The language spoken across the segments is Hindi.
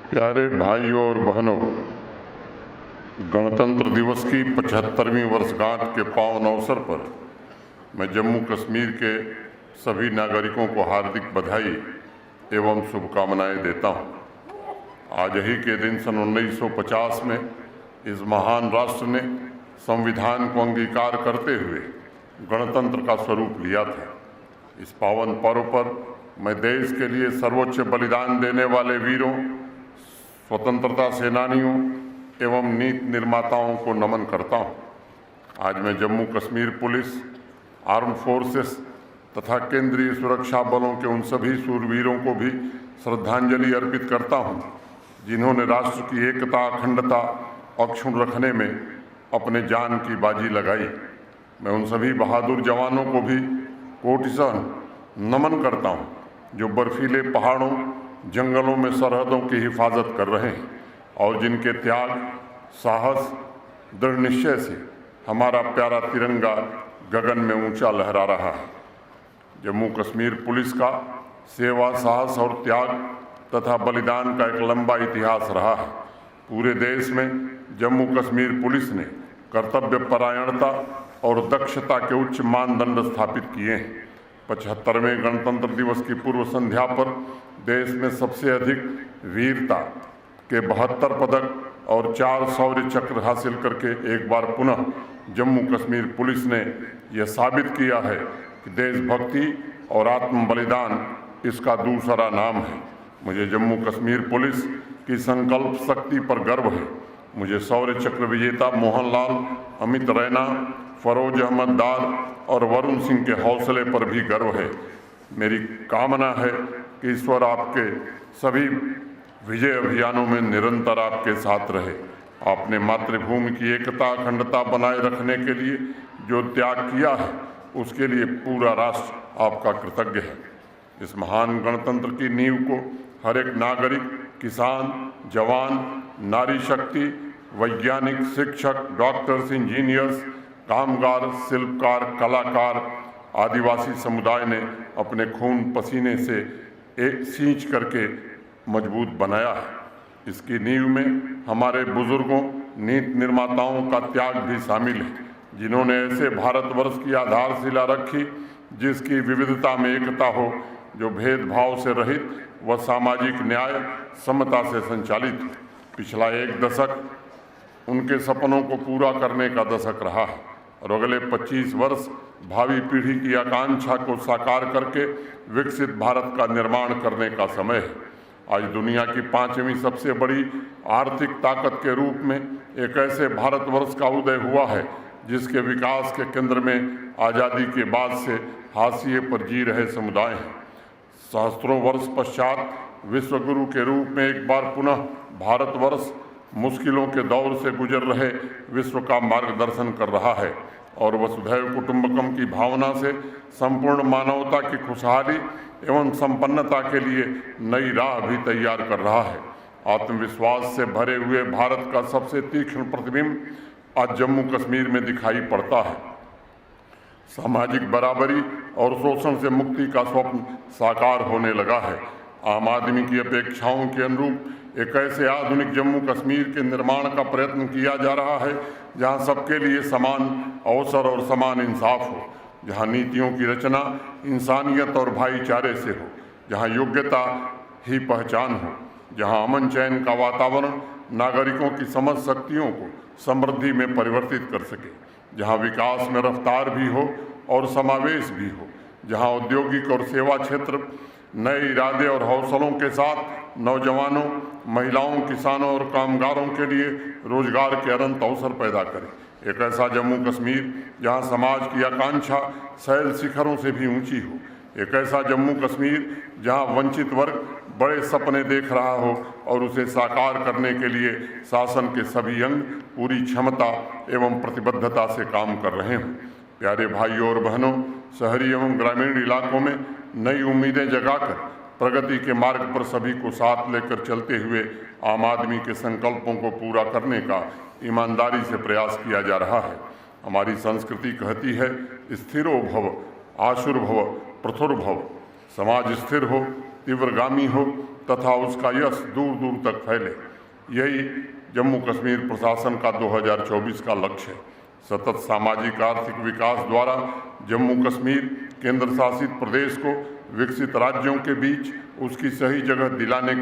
प्यारे भाइयों और बहनों, गणतंत्र दिवस की 75वीं वर्षगांठ के पावन अवसर पर मैं जम्मू कश्मीर के सभी नागरिकों को हार्दिक बधाई एवं शुभकामनाएं देता हूं। आज ही के दिन सन 1950 में इस महान राष्ट्र ने संविधान को अंगीकार करते हुए गणतंत्र का स्वरूप लिया था। इस पावन पर्व पर मैं देश के लिए सर्वोच्च बलिदान देने वाले वीरों, स्वतंत्रता सेनानियों एवं नीति निर्माताओं को नमन करता हूं। आज मैं Jammu Kashmir police, arm forces तथा केंद्रीय सुरक्षा बलों के उन सभी शूरवीरों को भी श्रद्धांजलि अर्पित करता हूं, जिन्होंने राष्ट्र की एकता, अखंडता अक्षुण्ण रखने में अपने जान की बाजी लगाई। मैं उन सभी बहादुर जवानों को भी कोटिशः नमन करता हूं, जो बर्फीले पहाड़ों, जंगलों में सरहदों की हिफाजत कर रहे हैं और जिनके त्याग, साहस, दृढ़ निश्चय से हमारा प्यारा तिरंगा गगन में ऊंचा लहरा रहा है। जम्मू कश्मीर पुलिस का सेवा, साहस और त्याग तथा बलिदान का एक लंबा इतिहास रहा है। पूरे देश में जम्मू कश्मीर पुलिस ने कर्तव्य परायणता और दक्षता के उच्च मानदंड स्थापित किए हैं। 75वें गणतंत्र दिवस की पूर्व संध्या पर देश में सबसे अधिक वीरता के 72 पदक और 4 शौर्य चक्र हासिल करके एक बार पुनः जम्मू कश्मीर पुलिस ने यह साबित किया है कि देशभक्ति और आत्म बलिदान इसका दूसरा नाम है। मुझे जम्मू कश्मीर पुलिस की संकल्प शक्ति पर गर्व है। मुझे शौर्य चक्र विजेता मोहन लाल, अमित रैना, फरोज अहमद डार और वरुण सिंह के हौसले पर भी गर्व है। मेरी कामना है कि ईश्वर आपके सभी विजय अभियानों में निरंतर आपके साथ रहे। आपने मातृभूमि की एकता, अखंडता बनाए रखने के लिए जो त्याग किया है, उसके लिए पूरा राष्ट्र आपका कृतज्ञ है। इस महान गणतंत्र की नींव को हर एक नागरिक, किसान, जवान, नारी शक्ति, वैज्ञानिक, शिक्षक, डॉक्टर्स, इंजीनियर्स, कामगार, शिल्पकार, कलाकार, आदिवासी समुदाय ने अपने खून पसीने से सींच करके मजबूत बनाया है। इसकी नींव में हमारे बुजुर्गों, नीति निर्माताओं का त्याग भी शामिल है, जिन्होंने ऐसे भारतवर्ष की आधारशिला रखी जिसकी विविधता में एकता हो, जो भेदभाव से रहित व सामाजिक न्याय, समता से संचालित हो। पिछला एक दशक उनके सपनों को पूरा करने का दशक रहा है और अगले 25 वर्ष भावी पीढ़ी की आकांक्षा को साकार करके विकसित भारत का निर्माण करने का समय है। आज दुनिया की 5वीं सबसे बड़ी आर्थिक ताकत के रूप में एक ऐसे भारतवर्ष का उदय हुआ है, जिसके विकास के केंद्र में आज़ादी के बाद से हाशिए पर जी रहे समुदाय हैं। सहस्त्रों वर्ष पश्चात विश्वगुरु के रूप में एक बार पुनः भारतवर्ष मुश्किलों के दौर से गुजर रहे विश्व का मार्गदर्शन कर रहा है और वसुधैव कुटुंबकम की भावना से संपूर्ण मानवता की खुशहाली एवं संपन्नता के लिए नई राह भी तैयार कर रहा है। आत्मविश्वास से भरे हुए भारत का सबसे तीक्ष्ण प्रतिबिंब आज जम्मू कश्मीर में दिखाई पड़ता है। सामाजिक बराबरी और शोषण से मुक्ति का स्वप्न साकार होने लगा है। आम आदमी की अपेक्षाओं के अनुरूप एक ऐसे आधुनिक जम्मू कश्मीर के निर्माण का प्रयत्न किया जा रहा है, जहां सबके लिए समान अवसर और समान इंसाफ हो, जहां नीतियों की रचना इंसानियत और भाईचारे से हो, जहां योग्यता ही पहचान हो, जहां अमन चैन का वातावरण नागरिकों की समझ शक्तियों को समृद्धि में परिवर्तित कर सके, जहां विकास में रफ्तार भी हो और समावेश भी हो, जहां औद्योगिक और सेवा क्षेत्र नए इरादे और हौसलों के साथ नौजवानों, महिलाओं, किसानों और कामगारों के लिए रोजगार के अनंत अवसर पैदा करे। एक ऐसा जम्मू कश्मीर जहां समाज की आकांक्षा शैल शिखरों से भी ऊंची हो। एक ऐसा जम्मू कश्मीर जहां वंचित वर्ग बड़े सपने देख रहा हो और उसे साकार करने के लिए शासन के सभी अंग पूरी क्षमता एवं प्रतिबद्धता से काम कर रहे हों। प्यारे भाइयों और बहनों, शहरी एवं ग्रामीण इलाकों में नई उम्मीदें जगाकर प्रगति के मार्ग पर सभी को साथ लेकर चलते हुए आम आदमी के संकल्पों को पूरा करने का ईमानदारी से प्रयास किया जा रहा है। हमारी संस्कृति कहती है, स्थिरो भव, आशुर भव, प्रथुर भव। समाज स्थिर हो, तीव्रगामी हो तथा उसका यश दूर दूर तक फैले, यही जम्मू कश्मीर प्रशासन का 2024 का लक्ष्य है। सतत सामाजिक आर्थिक विकास द्वारा जम्मू कश्मीर केंद्र शासित प्रदेश को विकसित राज्यों के बीच उसकी सही जगह दिलाने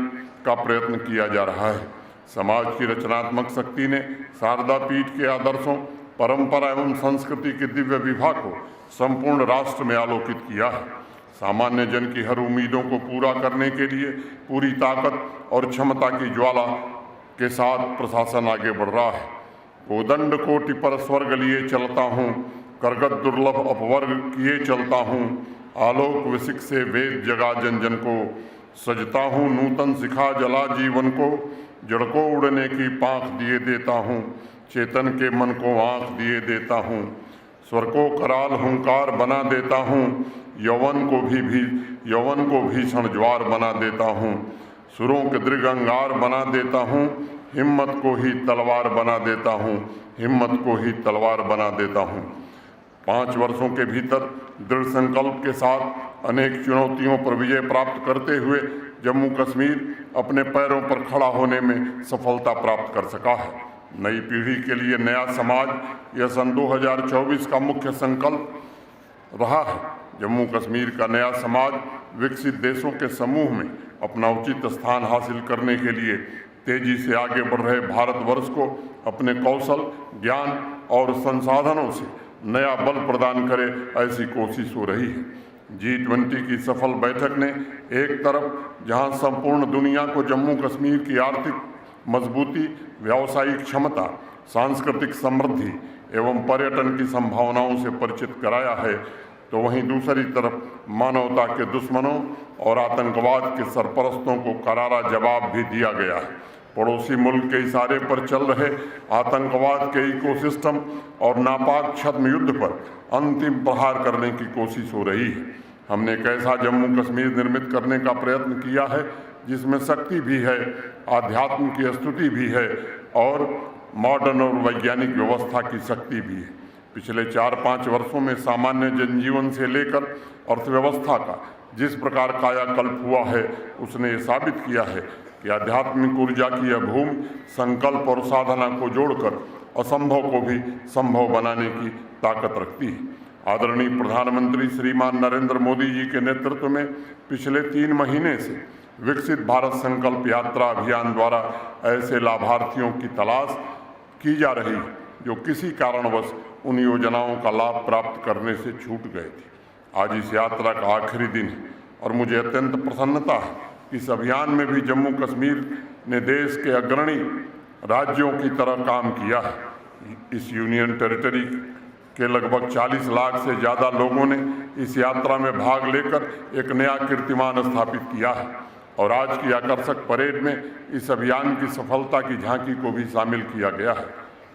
का प्रयत्न किया जा रहा है। समाज की रचनात्मक शक्ति ने शारदा पीठ के आदर्शों, परंपरा एवं संस्कृति के दिव्य विभा को संपूर्ण राष्ट्र में आलोकित किया है। सामान्य जन की हर उम्मीदों को पूरा करने के लिए पूरी ताकत और क्षमता की ज्वाला के साथ प्रशासन आगे बढ़ रहा है। कोदंड कोटि पर स्वर्ग लिए चलता हूँ, करगत दुर्लभ अपवर्ग किए चलता हूँ, आलोक विसिक से वेद जगा जन जन को, सजता हूँ नूतन सिखा जला जीवन को, जड़ को उड़ने की पाँख दिए देता हूँ, चेतन के मन को आँख दिए देता हूँ, स्वर को कराल हुंकार बना देता हूँ, यौवन को भीषण ज्वार बना देता हूँ, सुरों के दृढ़ अंगार बना देता हूँ, हिम्मत को ही तलवार बना देता हूँ, हिम्मत को ही तलवार बना देता हूँ। 5 वर्षों के भीतर दृढ़ संकल्प के साथ अनेक चुनौतियों पर विजय प्राप्त करते हुए जम्मू कश्मीर अपने पैरों पर खड़ा होने में सफलता प्राप्त कर सका है। नई पीढ़ी के लिए नया समाज, यह सन 2024 का मुख्य संकल्प रहा है। जम्मू कश्मीर का नया समाज विकसित देशों के समूह में अपना उचित स्थान हासिल करने के लिए तेजी से आगे बढ़ रहे भारतवर्ष को अपने कौशल, ज्ञान और संसाधनों से नया बल प्रदान करे, ऐसी कोशिश हो रही है। G20 की सफल बैठक ने एक तरफ जहां संपूर्ण दुनिया को जम्मू कश्मीर की आर्थिक मजबूती, व्यावसायिक क्षमता, सांस्कृतिक समृद्धि एवं पर्यटन की संभावनाओं से परिचित कराया है, तो वहीं दूसरी तरफ मानवता के दुश्मनों और आतंकवाद के सरपरस्तों को करारा जवाब भी दिया गया है। पड़ोसी मुल्क के इशारे पर चल रहे आतंकवाद के इकोसिस्टम और नापाक छद्म युद्ध पर अंतिम प्रहार करने की कोशिश हो रही है। हमने एक ऐसा जम्मू कश्मीर निर्मित करने का प्रयत्न किया है जिसमें शक्ति भी है, आध्यात्म की स्तुति भी है और मॉडर्न और वैज्ञानिक व्यवस्था की शक्ति भी है। पिछले 4-5 वर्षों में सामान्य जनजीवन से लेकर अर्थव्यवस्था का जिस प्रकार कायाकल्प हुआ है, उसने ये साबित किया है कि आध्यात्मिक ऊर्जा की यह भूमि संकल्प और साधना को जोड़कर असंभव को भी संभव बनाने की ताकत रखती है। आदरणीय प्रधानमंत्री श्रीमान नरेंद्र मोदी जी के नेतृत्व में पिछले 3 महीने से विकसित भारत संकल्प यात्रा अभियान द्वारा ऐसे लाभार्थियों की तलाश की जा रही है जो किसी कारणवश उन योजनाओं का लाभ प्राप्त करने से छूट गए थे। आज इस यात्रा का आखिरी दिन है और मुझे अत्यंत प्रसन्नता है कि इस अभियान में भी जम्मू कश्मीर ने देश के अग्रणी राज्यों की तरह काम किया है। इस यूनियन टेरिटरी के लगभग 40 लाख से ज़्यादा लोगों ने इस यात्रा में भाग लेकर एक नया कीर्तिमान स्थापित किया है और आज की आकर्षक परेड में इस अभियान की सफलता की झांकी को भी शामिल किया गया है।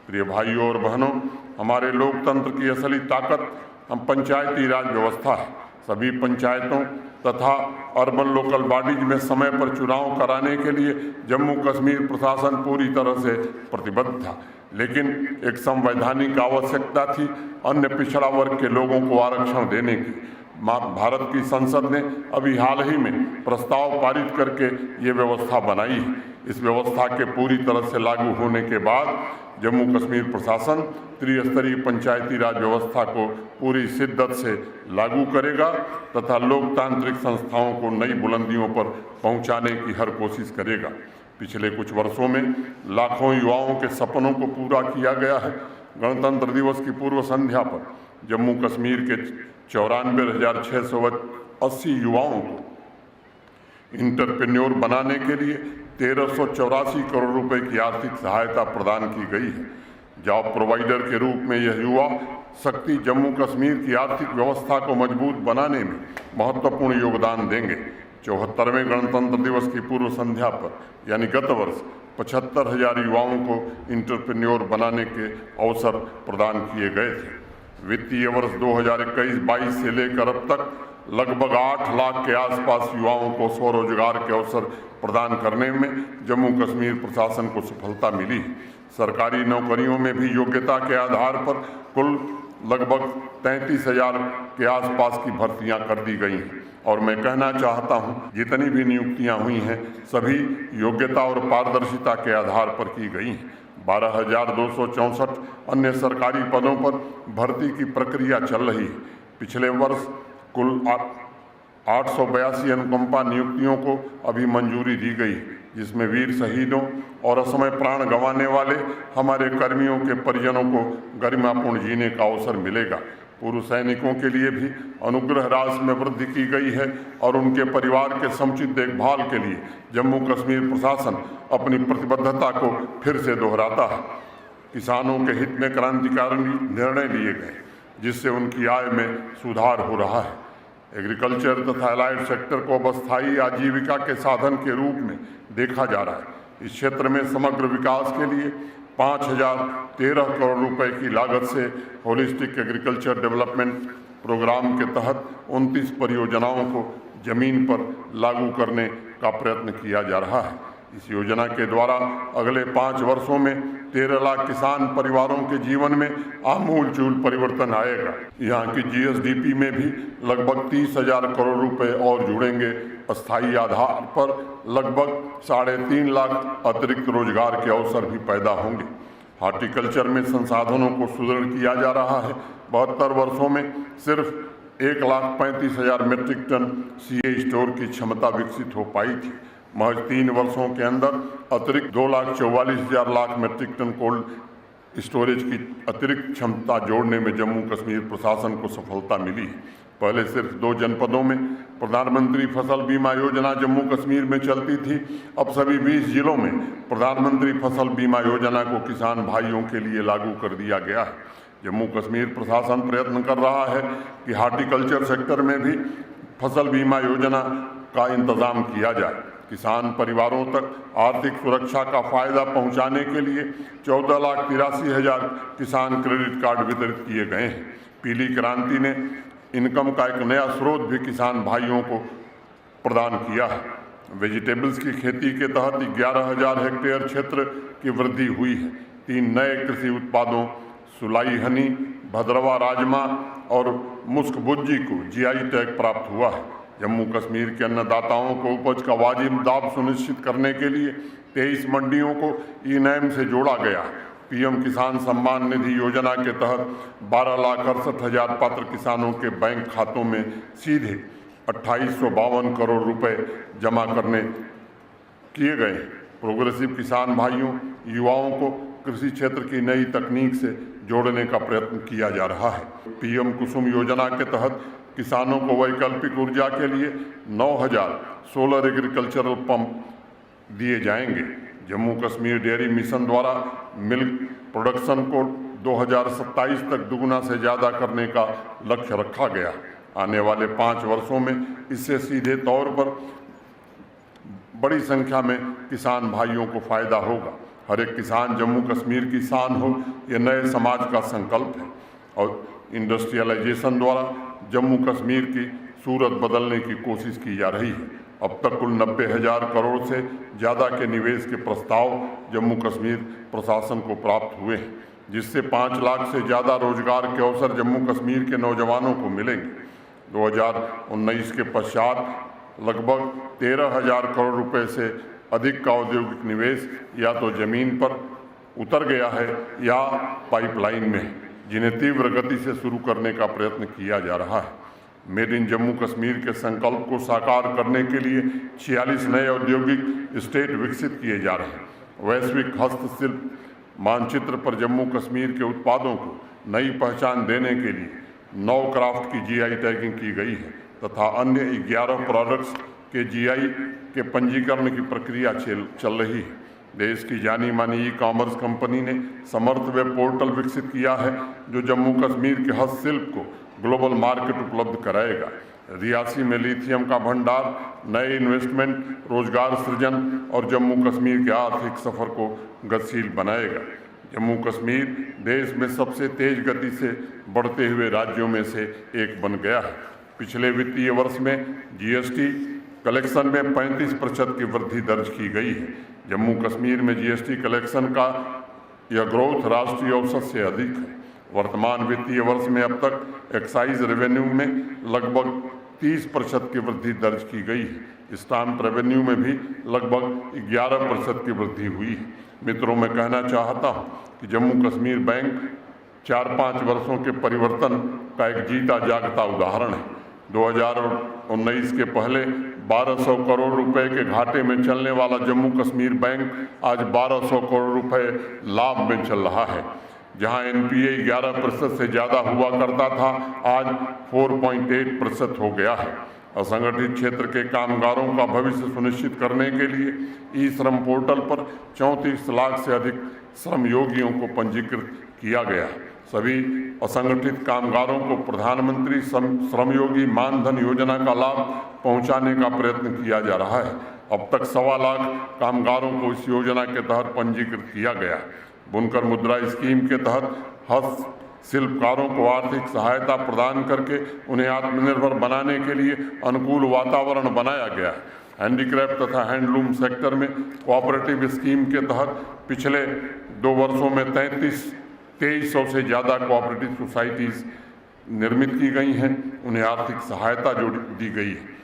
प्रिय भाइयों और बहनों, हमारे लोकतंत्र की असली ताकत हम पंचायती राज व्यवस्था है। सभी पंचायतों तथा अर्बन लोकल बॉडीज में समय पर चुनाव कराने के लिए जम्मू कश्मीर प्रशासन पूरी तरह से प्रतिबद्ध था, लेकिन एक संवैधानिक आवश्यकता थी अन्य पिछड़ा वर्ग के लोगों को आरक्षण देने की। भारत की संसद ने अभी हाल ही में प्रस्ताव पारित करके ये व्यवस्था बनाई है। इस व्यवस्था के पूरी तरह से लागू होने के बाद जम्मू कश्मीर प्रशासन त्रिस्तरीय पंचायती राज व्यवस्था को पूरी शिद्दत से लागू करेगा तथा लोकतांत्रिक संस्थाओं को नई बुलंदियों पर पहुंचाने की हर कोशिश करेगा। पिछले कुछ वर्षों में लाखों युवाओं के सपनों को पूरा किया गया है। गणतंत्र दिवस की पूर्व संध्या पर जम्मू कश्मीर के 94,680 युवाओं को इंटरप्रेन्योर बनाने के लिए 1384 करोड़ रुपए की आर्थिक सहायता प्रदान की गई है। जॉब प्रोवाइडर के रूप में यह युवा शक्ति जम्मू कश्मीर की आर्थिक व्यवस्था को मजबूत बनाने में महत्वपूर्ण योगदान देंगे। 74वें गणतंत्र दिवस की पूर्व संध्या पर यानी गत वर्ष 75,000 युवाओं को इंटरप्रेन्योर बनाने के अवसर प्रदान किए गए थे। वित्तीय वर्ष 2021-22 से लेकर अब तक लगभग 8 लाख के आसपास युवाओं को स्वरोजगार के अवसर प्रदान करने में जम्मू कश्मीर प्रशासन को सफलता मिली है। सरकारी नौकरियों में भी योग्यता के आधार पर कुल लगभग 33,000 के आसपास की भर्तियां कर दी गई हैं। और मैं कहना चाहता हूं, जितनी भी नियुक्तियां हुई हैं सभी योग्यता और पारदर्शिता के आधार पर की गई हैं। 12,264 अन्य सरकारी पदों पर भर्ती की प्रक्रिया चल रही है। पिछले वर्ष कुल 882 अनुकंपा नियुक्तियों को अभी मंजूरी दी गई, जिसमें वीर शहीदों और असमय प्राण गंवाने वाले हमारे कर्मियों के परिजनों को गरिमापूर्ण जीने का अवसर मिलेगा। पूर्व सैनिकों के लिए भी अनुग्रह राशि में वृद्धि की गई है और उनके परिवार के समुचित देखभाल के लिए जम्मू कश्मीर प्रशासन अपनी प्रतिबद्धता को फिर से दोहराता है। किसानों के हित में क्रांतिकारी निर्णय लिए गए, जिससे उनकी आय में सुधार हो रहा है। एग्रीकल्चर तथा अलाइड सेक्टर को अब अस्थायी आजीविका के साधन के रूप में देखा जा रहा है। इस क्षेत्र में समग्र विकास के लिए 5,013 करोड़ रुपए की लागत से होलिस्टिक एग्रीकल्चर डेवलपमेंट प्रोग्राम के तहत 29 परियोजनाओं को जमीन पर लागू करने का प्रयत्न किया जा रहा है। इस योजना के द्वारा अगले 5 वर्षों में 13 लाख किसान परिवारों के जीवन में आमूलचूल परिवर्तन आएगा। यहाँ की GSDP में भी लगभग 30,000 करोड़ रुपए और जुड़ेंगे। अस्थायी आधार पर लगभग 3.5 लाख अतिरिक्त रोजगार के अवसर भी पैदा होंगे। हॉर्टिकल्चर में संसाधनों को सुदृढ़ किया जा रहा है। 72 वर्षों में सिर्फ 1,35,000 मीट्रिक टन CA स्टोर की क्षमता विकसित हो पाई थी। महज 3 वर्षों के अंदर अतिरिक्त 2,44,000 मीट्रिक टन कोल्ड स्टोरेज की अतिरिक्त क्षमता जोड़ने में जम्मू कश्मीर प्रशासन को सफलता मिली है। पहले सिर्फ 2 जनपदों में प्रधानमंत्री फसल बीमा योजना जम्मू कश्मीर में चलती थी। अब सभी 20 जिलों में प्रधानमंत्री फसल बीमा योजना को किसान भाइयों के लिए लागू कर दिया गया है। जम्मू कश्मीर प्रशासन प्रयत्न कर रहा है कि हॉर्टिकल्चर सेक्टर में भी फसल बीमा योजना का इंतजाम किया जाए। किसान परिवारों तक आर्थिक सुरक्षा का फायदा पहुंचाने के लिए 14,83,000 किसान क्रेडिट कार्ड वितरित किए गए हैं। पीली क्रांति ने इनकम का एक नया स्रोत भी किसान भाइयों को प्रदान किया है। वेजिटेबल्स की खेती के तहत 11,000 हेक्टेयर क्षेत्र की वृद्धि हुई है। 3 नए कृषि उत्पादों सुलाई हनी, भद्रवा राजमा और मुस्क बुज्जी को GI टैग प्राप्त हुआ है। जम्मू कश्मीर के अन्नदाताओं को उपज का वाजिब दाम सुनिश्चित करने के लिए 23 मंडियों को ई-नैम से जोड़ा गया है। PM किसान सम्मान निधि योजना के तहत 12,68,000 पात्र किसानों के बैंक खातों में सीधे 2,852 करोड़ रुपए जमा करने किए गए। प्रोग्रेसिव किसान भाइयों, युवाओं को कृषि क्षेत्र की नई तकनीक से जोड़ने का प्रयत्न किया जा रहा है। PM कुसुम योजना के तहत किसानों को वैकल्पिक ऊर्जा के लिए 9,000 सोलर एग्रीकल्चरल पंप दिए जाएंगे। जम्मू कश्मीर डेयरी मिशन द्वारा मिल्क प्रोडक्शन को 2027 तक दुगुना से ज़्यादा करने का लक्ष्य रखा गया। आने वाले 5 वर्षों में इससे सीधे तौर पर बड़ी संख्या में किसान भाइयों को फायदा होगा। हर एक किसान जम्मू कश्मीर की शान हो, ये नए समाज का संकल्प है। और इंडस्ट्रियलाइजेशन द्वारा जम्मू कश्मीर की सूरत बदलने की कोशिश की जा रही है। अब तक कुल 90,000 करोड़ से ज़्यादा के निवेश के प्रस्ताव जम्मू कश्मीर प्रशासन को प्राप्त हुए हैं, जिससे 5 लाख से ज़्यादा रोजगार के अवसर जम्मू कश्मीर के नौजवानों को मिलेंगे। 2019 के पश्चात लगभग 13,000 करोड़ रुपए से अधिक का औद्योगिक निवेश या तो जमीन पर उतर गया है या पाइपलाइन में है, जिन्हें तीव्र गति से शुरू करने का प्रयत्न किया जा रहा है। मेड इन जम्मू कश्मीर के संकल्प को साकार करने के लिए 46 नए औद्योगिक स्टेट विकसित किए जा रहे हैं। वैश्विक हस्तशिल्प मानचित्र पर जम्मू कश्मीर के उत्पादों को नई पहचान देने के लिए 9 क्राफ्ट की GI टैगिंग की गई है तथा अन्य 11 प्रोडक्ट्स के GI के पंजीकरण की प्रक्रिया चल रही है। देश की जानी मानी ई-कॉमर्स कंपनी ने समर्थ वेब पोर्टल विकसित किया है, जो जम्मू कश्मीर के हस्तशिल्प को ग्लोबल मार्केट उपलब्ध कराएगा। रियासी में लिथियम का भंडार नए इन्वेस्टमेंट, रोजगार सृजन और जम्मू कश्मीर के आर्थिक सफर को गतिशील बनाएगा। जम्मू कश्मीर देश में सबसे तेज गति से बढ़ते हुए राज्यों में से एक बन गया है। पिछले वित्तीय वर्ष में GST कलेक्शन में 35% की वृद्धि दर्ज की गई है। जम्मू कश्मीर में GST कलेक्शन का यह ग्रोथ राष्ट्रीय औसत से अधिक है। वर्तमान वित्तीय वर्ष में अब तक एक्साइज रेवेन्यू में लगभग 30% की वृद्धि दर्ज की गई है। स्टाम्प रेवेन्यू में भी लगभग 11% की वृद्धि हुई है। मित्रों, मैं कहना चाहता हूँ कि जम्मू कश्मीर बैंक 4-5 वर्षों के परिवर्तन का एक जीता जागता उदाहरण है। 2019 के पहले 1200 करोड़ रुपए के घाटे में चलने वाला जम्मू कश्मीर बैंक आज 1200 करोड़ रुपए लाभ में चल रहा है। जहां एनपीए 11% से ज़्यादा हुआ करता था, आज 4.8% हो गया है। असंगठित क्षेत्र के कामगारों का भविष्य सुनिश्चित करने के लिए ई श्रम पोर्टल पर 34 लाख से अधिक श्रम योगियों को पंजीकृत किया गया। सभी असंगठित कामगारों को प्रधानमंत्री श्रम योगी मानधन योजना का लाभ पहुंचाने का प्रयत्न किया जा रहा है। अब तक 1.25 लाख कामगारों को इस योजना के तहत पंजीकृत किया गया। बुनकर मुद्रा स्कीम के तहत हस्तशिल्पकारों को आर्थिक सहायता प्रदान करके उन्हें आत्मनिर्भर बनाने के लिए अनुकूल वातावरण बनाया गया है। हैंडीक्राफ्ट तथा हैंडलूम सेक्टर में कोऑपरेटिव स्कीम के तहत पिछले 2 वर्षों में 2300 से ज़्यादा कोऑपरेटिव सोसाइटीज़ निर्मित की गई हैं। उन्हें आर्थिक सहायता दी गई है।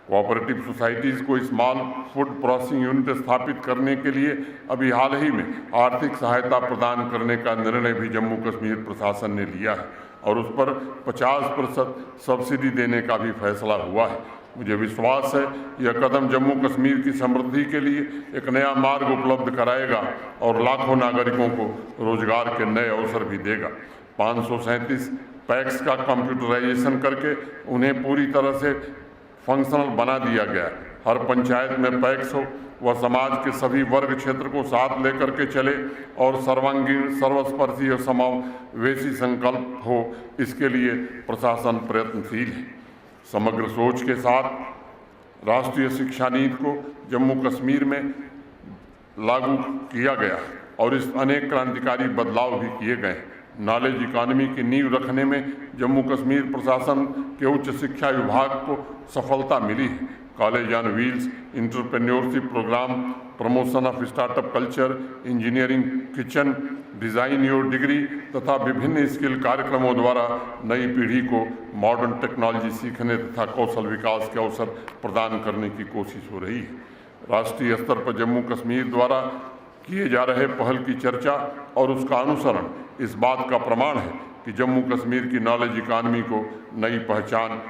कोऑपरेटिव सोसाइटीज़ को स्मॉल फूड प्रोसेसिंग यूनिट स्थापित करने के लिए अभी हाल ही में आर्थिक सहायता प्रदान करने का निर्णय भी जम्मू कश्मीर प्रशासन ने लिया है और उस पर 50% सब्सिडी देने का भी फैसला हुआ है। मुझे विश्वास है यह कदम जम्मू कश्मीर की समृद्धि के लिए एक नया मार्ग उपलब्ध कराएगा और लाखों नागरिकों को रोजगार के नए अवसर भी देगा। 537 पैक्स का कंप्यूटराइजेशन करके उन्हें पूरी तरह से फंक्शनल बना दिया गया। हर पंचायत में पैक्स हो, वह समाज के सभी वर्ग क्षेत्र को साथ लेकर के चले और सर्वांगीण, सर्वस्पर्शी और समावेशी संकल्प हो, इसके लिए प्रशासन प्रयत्नशील है। समग्र सोच के साथ राष्ट्रीय शिक्षा नीति को जम्मू कश्मीर में लागू किया गया और इस अनेक क्रांतिकारी बदलाव भी किए गए। नॉलेज इकॉनमी की नींव रखने में जम्मू कश्मीर प्रशासन के उच्च शिक्षा विभाग को सफलता मिली है। College on wheels, entrepreneurship programme, promotion of startup culture, engineering kitchen, design your degree तथा विभिन्न स्किल कार्यक्रमों द्वारा नई पीढ़ी को मॉडर्न टेक्नोलॉजी सीखने तथा कौशल विकास के अवसर प्रदान करने की कोशिश हो रही है। राष्ट्रीय स्तर पर जम्मू कश्मीर द्वारा किए जा रहे पहल की चर्चा और उसका अनुसरण इस बात का प्रमाण है कि जम्मू कश्मीर की नॉलेज इकॉनमी को नई पहचान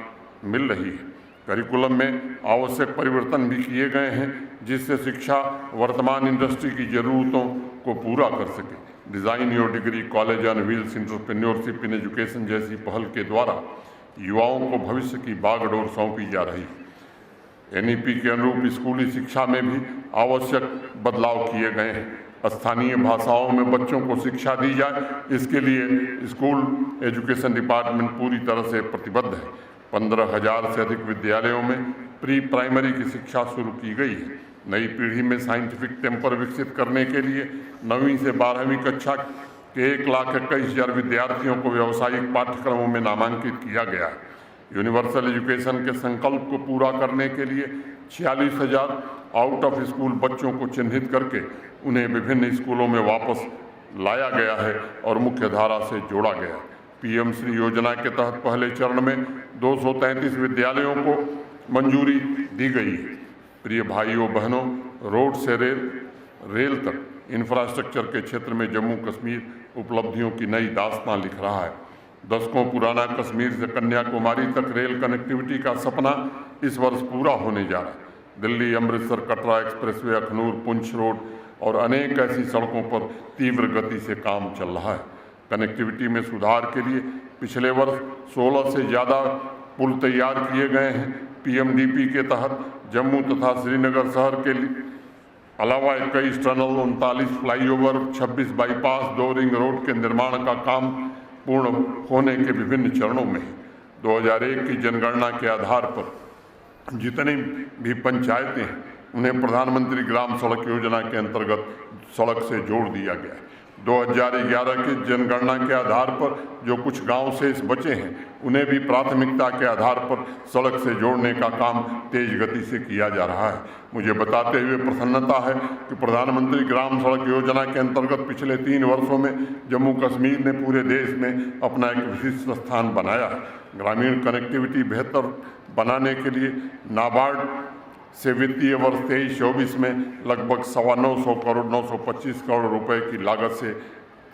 मिल रही है। करिकुलम में आवश्यक परिवर्तन भी किए गए हैं जिससे शिक्षा वर्तमान इंडस्ट्री की ज़रूरतों को पूरा कर सके। Design your degree, college on wheels, entrepreneurship in education जैसी पहल के द्वारा युवाओं को भविष्य की बागडोर सौंपी जा रही है। एनईपी के अनुरूप स्कूली शिक्षा में भी आवश्यक बदलाव किए गए हैं। स्थानीय भाषाओं में बच्चों को शिक्षा दी जाए, इसके लिए स्कूल एजुकेशन डिपार्टमेंट पूरी तरह से प्रतिबद्ध है। 15,000 से अधिक विद्यालयों में प्री प्राइमरी की शिक्षा शुरू की गई है। नई पीढ़ी में साइंटिफिक टेम्पर विकसित करने के लिए 9वीं से 12वीं कक्षा के 1,21,000 विद्यार्थियों को व्यावसायिक पाठ्यक्रमों में नामांकित किया गया है। यूनिवर्सल एजुकेशन के संकल्प को पूरा करने के लिए 46,000 आउट ऑफ स्कूल बच्चों को चिन्हित करके उन्हें विभिन्न स्कूलों में वापस लाया गया है और मुख्य धारा से जोड़ा गया। पीएम श्री योजना के तहत पहले चरण में 233 विद्यालयों को मंजूरी दी गई है। प्रिय भाइयों बहनों, रोड से रेल तक इंफ्रास्ट्रक्चर के क्षेत्र में जम्मू कश्मीर उपलब्धियों की नई दास्तां लिख रहा है। दशकों पुराना कश्मीर से कन्याकुमारी तक रेल कनेक्टिविटी का सपना इस वर्ष पूरा होने जा रहा है। दिल्ली अमृतसर कटरा एक्सप्रेसवे, अखनूर पुंछ रोड और अनेक ऐसी सड़कों पर तीव्र गति से काम चल रहा है। कनेक्टिविटी में सुधार के लिए पिछले वर्ष 16 से ज़्यादा पुल तैयार किए गए हैं। पीएमडीपी के तहत जम्मू तथा श्रीनगर शहर के अलावा 21 tunnel, 39 flyover, 26 bypass, 2 ring road के निर्माण का काम पूर्ण होने के विभिन्न चरणों में है। 2001 की जनगणना के आधार पर जितनी भी पंचायतें हैं उन्हें प्रधानमंत्री ग्राम सड़क योजना के अंतर्गत सड़क से जोड़ दिया गया है। 2011 की जनगणना के आधार पर जो कुछ गांव शेष बचे हैं उन्हें भी प्राथमिकता के आधार पर सड़क से जोड़ने का काम तेज गति से किया जा रहा है। मुझे बताते हुए प्रसन्नता है कि प्रधानमंत्री ग्राम सड़क योजना के अंतर्गत पिछले 3 वर्षों में जम्मू कश्मीर ने पूरे देश में अपना एक विशिष्ट स्थान बनाया है। ग्रामीण कनेक्टिविटी बेहतर बनाने के लिए नाबार्ड से वित्तीय वर्ष 23-24 में लगभग 925 करोड़ 925 करोड़ रुपए की लागत से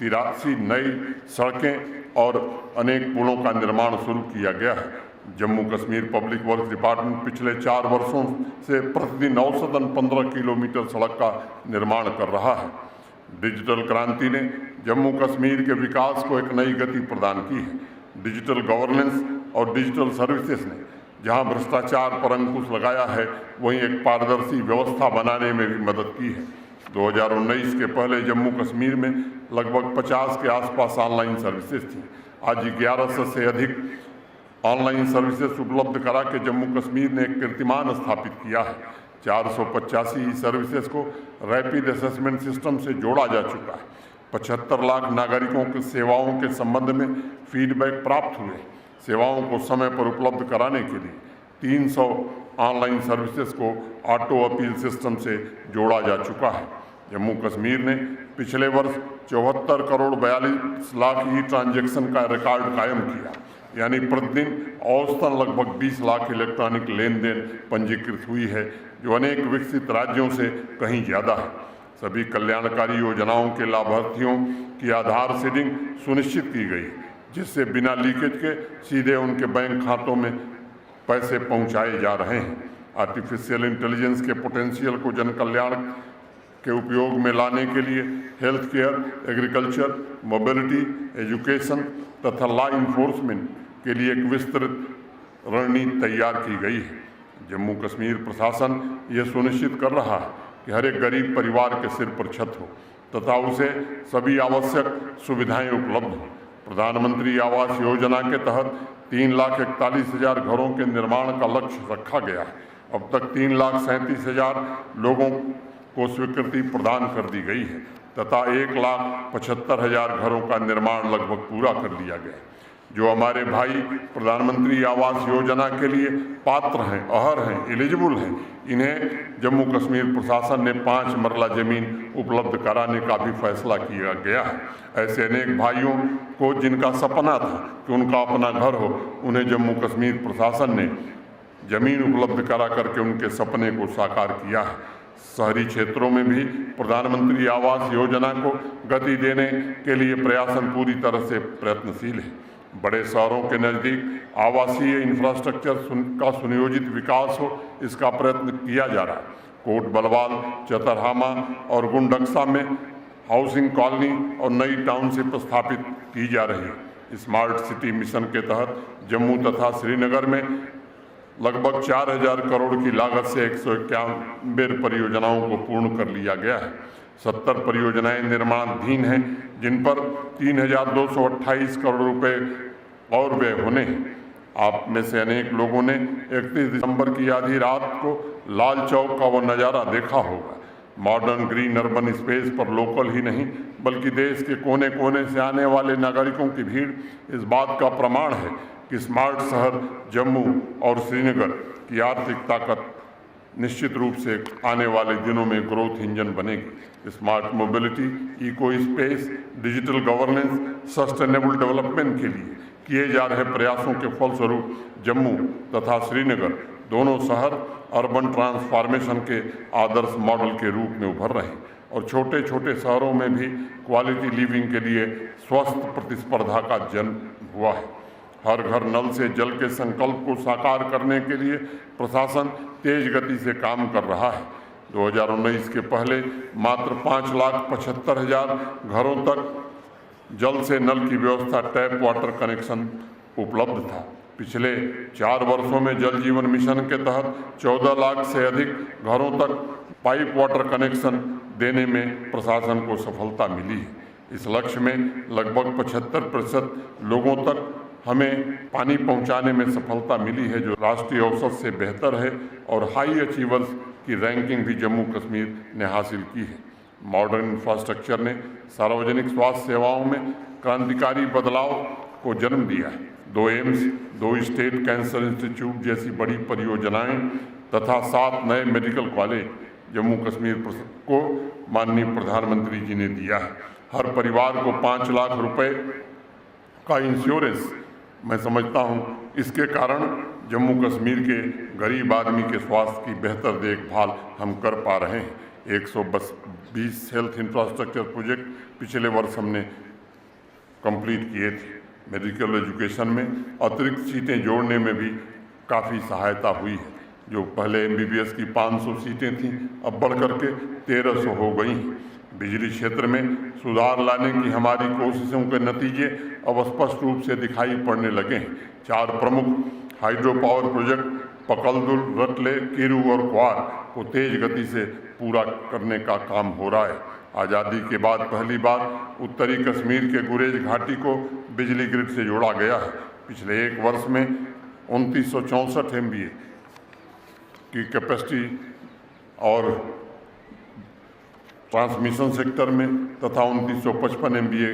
83 नई सड़कें और अनेक पुलों का निर्माण शुरू किया गया है। Jammu Kashmir public works department पिछले 4 वर्षों से प्रतिदिन औसतन 15 किलोमीटर सड़क का निर्माण कर रहा है। डिजिटल क्रांति ने जम्मू कश्मीर के विकास को एक नई गति प्रदान की है। डिजिटल गवर्नेंस और डिजिटल सर्विसेज ने जहां भ्रष्टाचार पर अंकुश लगाया है, वहीं एक पारदर्शी व्यवस्था बनाने में भी मदद की है। 2019 के पहले जम्मू कश्मीर में लगभग 50 के आसपास ऑनलाइन सर्विसेज थी। आज 1100 से अधिक ऑनलाइन सर्विसेज उपलब्ध करा के जम्मू कश्मीर ने एक कीर्तिमान स्थापित किया है। 485 सर्विसेज को रैपिड असेसमेंट सिस्टम से जोड़ा जा चुका है। 75 लाख नागरिकों की सेवाओं के संबंध में फीडबैक प्राप्त हुए। सेवाओं को समय पर उपलब्ध कराने के लिए 300 ऑनलाइन सर्विसेज को ऑटो अपील सिस्टम से जोड़ा जा चुका है। जम्मू कश्मीर ने पिछले वर्ष 74 करोड़ 42 लाख ई ट्रांजैक्शन का रिकॉर्ड कायम किया, यानी प्रतिदिन औसतन लगभग 20 लाख इलेक्ट्रॉनिक लेन देन पंजीकृत हुई है, जो अनेक विकसित राज्यों से कहीं ज़्यादा है। सभी कल्याणकारी योजनाओं के लाभार्थियों की आधार सीडिंग सुनिश्चित की गई, जिससे बिना लीकेज के सीधे उनके बैंक खातों में पैसे पहुंचाए जा रहे हैं। आर्टिफिशियल इंटेलिजेंस के पोटेंशियल को जन कल्याण के उपयोग में लाने के लिए health care, agriculture, mobility, education तथा लॉ इन्फोर्समेंट के लिए एक विस्तृत रणनीति तैयार की गई है। जम्मू कश्मीर प्रशासन यह सुनिश्चित कर रहा है कि हर एक गरीब परिवार के सिर पर छत हो तथा उसे सभी आवश्यक सुविधाएं उपलब्ध हों। प्रधानमंत्री आवास योजना के तहत 3,41,000 घरों के निर्माण का लक्ष्य रखा गया है। अब तक 3,37,000 लोगों को स्वीकृति प्रदान कर दी गई है तथा 1,75,000 घरों का निर्माण लगभग पूरा कर लिया गया है। जो हमारे भाई प्रधानमंत्री आवास योजना के लिए पात्र हैं, अहर हैं, एलिजिबल हैं, इन्हें जम्मू कश्मीर प्रशासन ने 5 मरला जमीन उपलब्ध कराने का भी फैसला किया गया है। ऐसे अनेक भाइयों को जिनका सपना था कि उनका अपना घर हो, उन्हें जम्मू कश्मीर प्रशासन ने जमीन उपलब्ध करा करके उनके सपने को साकार किया है। शहरी क्षेत्रों में भी प्रधानमंत्री आवास योजना को गति देने के लिए प्रयासन पूरी तरह से प्रयत्नशील है। बड़े शहरों के नज़दीक आवासीय इंफ्रास्ट्रक्चर का सुनियोजित विकास हो, इसका प्रयत्न किया जा रहा है। कोट बलवाल, चतरहामा और गुंडक्सा में हाउसिंग कॉलोनी और नई टाउनशिप स्थापित की जा रही है। स्मार्ट सिटी मिशन के तहत जम्मू तथा श्रीनगर में लगभग 4,000 करोड़ की लागत से 191 परियोजनाओं को पूर्ण कर लिया गया है। 70 परियोजनाएं निर्माणाधीन हैं, जिन पर 3,228 करोड़ रुपए और व्यय होने हैं। आप में से अनेक लोगों ने 31 दिसंबर की आधी रात को लाल चौक का वो नज़ारा देखा होगा। मॉडर्न ग्रीन अर्बन स्पेस पर लोकल ही नहीं बल्कि देश के कोने कोने से आने वाले नागरिकों की भीड़ इस बात का प्रमाण है कि स्मार्ट शहर जम्मू और श्रीनगर की आर्थिक ताकत निश्चित रूप से आने वाले दिनों में ग्रोथ इंजन बनेगी। Smart mobility, echo space, digital governance, sustainable development के लिए किए जा रहे प्रयासों के फलस्वरूप जम्मू तथा श्रीनगर दोनों शहर अर्बन ट्रांसफॉर्मेशन के आदर्श मॉडल के रूप में उभर रहे हैं और छोटे छोटे शहरों में भी क्वालिटी लिविंग के लिए स्वस्थ प्रतिस्पर्धा का जन्म हुआ है। हर घर नल से जल के संकल्प को साकार करने के लिए प्रशासन तेज गति से काम कर रहा है। 2019 के पहले मात्र 5,75,000 घरों तक जल से नल की व्यवस्था टैप वाटर कनेक्शन उपलब्ध था। पिछले 4 वर्षों में जल जीवन मिशन के तहत 14 लाख से अधिक घरों तक पाइप वाटर कनेक्शन देने में प्रशासन को सफलता मिली है। इस लक्ष्य में लगभग 75% लोगों तक हमें पानी पहुंचाने में सफलता मिली है, जो राष्ट्रीय औसत से बेहतर है और हाई अचीवर्स की रैंकिंग भी जम्मू कश्मीर ने हासिल की है। मॉडर्न इंफ्रास्ट्रक्चर ने सार्वजनिक स्वास्थ्य सेवाओं में क्रांतिकारी बदलाव को जन्म दिया है। 2 एम्स, 2 स्टेट कैंसर इंस्टीट्यूट जैसी बड़ी परियोजनाएं तथा 7 नए मेडिकल कॉलेज जम्मू कश्मीर को माननीय प्रधानमंत्री जी ने दिया है। हर परिवार को 5 लाख रुपए का इंश्योरेंस मैं समझता हूं, इसके कारण जम्मू कश्मीर के गरीब आदमी के स्वास्थ्य की बेहतर देखभाल हम कर पा रहे हैं। 120 हेल्थ इंफ्रास्ट्रक्चर प्रोजेक्ट पिछले वर्ष हमने कंप्लीट किए थे। मेडिकल एजुकेशन में अतिरिक्त सीटें जोड़ने में भी काफ़ी सहायता हुई है। जो पहले MBBS की 500 सीटें थीं, अब बढ़ करके 1300 हो गई हैं। बिजली क्षेत्र में सुधार लाने की हमारी कोशिशों के नतीजे अब स्पष्ट रूप से दिखाई पड़ने लगे हैं। 4 प्रमुख hydro power project Pakaldul, रटले, Kiru और क्वार को तेज गति से पूरा करने का काम हो रहा है। आज़ादी के बाद पहली बार उत्तरी कश्मीर के गुरेज घाटी को बिजली ग्रिड से जोड़ा गया है। पिछले 1 वर्ष में 2964 MVA की कैपेसिटी और ट्रांसमिशन सेक्टर में तथा 2955 MVA